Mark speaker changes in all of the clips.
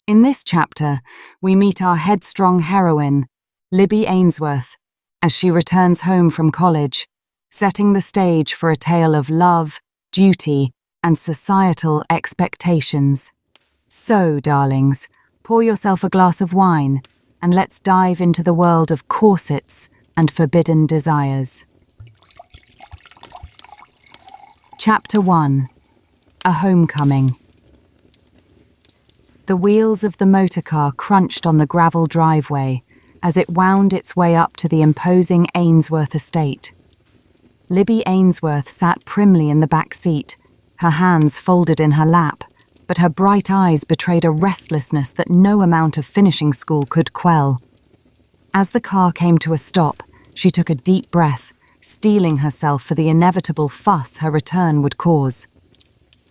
Speaker 1: In this chapter, we meet our headstrong heroine, Libby Ainsworth, as she returns home from college, setting the stage for a tale of love, duty, and societal expectations. So, darlings, pour yourself a glass of wine, and let's dive into the world of corsets and forbidden desires. Chapter 1. A Homecoming. The wheels of the motorcar crunched on the gravel driveway as it wound its way up to the imposing Ainsworth estate. Libby Ainsworth sat primly in the back seat, her hands folded in her lap, but her bright eyes betrayed a restlessness that no amount of finishing school could quell. As the car came to a stop, she took a deep breath, steeling herself for the inevitable fuss her return would cause.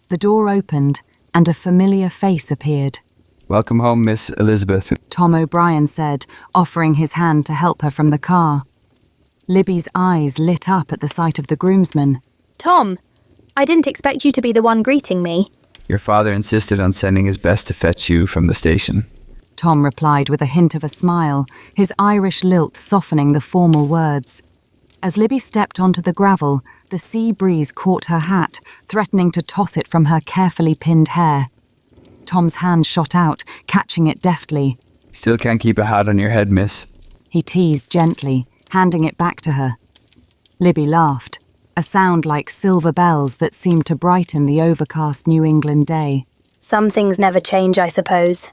Speaker 1: The door opened, and a familiar face appeared.
Speaker 2: "Welcome home, Miss Elizabeth,"
Speaker 1: Tom O'Brien said, offering his hand to help her from the car. Libby's eyes lit up at the sight of the groomsman.
Speaker 3: "Tom, I didn't expect you to be the one greeting me."
Speaker 2: "Your father insisted on sending his best to fetch you from the station."
Speaker 1: Tom replied with a hint of a smile, his Irish lilt softening the formal words. As Libby stepped onto the gravel, the sea breeze caught her hat, threatening to toss it from her carefully pinned hair. Tom's hand shot out, catching it deftly.
Speaker 2: "Still can't keep a hat on your head, miss."
Speaker 1: He teased gently, handing it back to her. Libby laughed, a sound like silver bells that seemed to brighten the overcast New England day.
Speaker 3: "Some things never change, I suppose.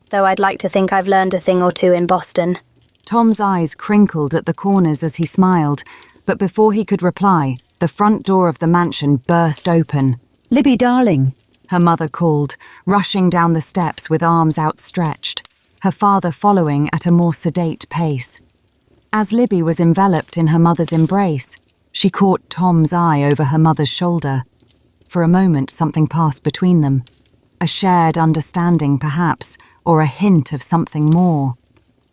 Speaker 3: Though I'd like to think I've learned a thing or two in Boston."
Speaker 1: Tom's eyes crinkled at the corners as he smiled, but before he could reply, the front door of the mansion burst open.
Speaker 4: "Libby, darling,"
Speaker 1: her mother called, rushing down the steps with arms outstretched, her father following at a more sedate pace. As Libby was enveloped in her mother's embrace, she caught Tom's eye over her mother's shoulder. For a moment, something passed between them. A shared understanding, perhaps, or a hint of something more.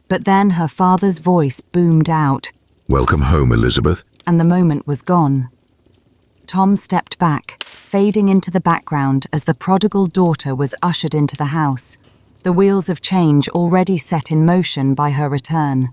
Speaker 1: But then her father's voice boomed out.
Speaker 5: "Welcome home, Elizabeth."
Speaker 1: And the moment was gone. Tom stepped back, fading into the background as the prodigal daughter was ushered into the house, the wheels of change already set in motion by her return.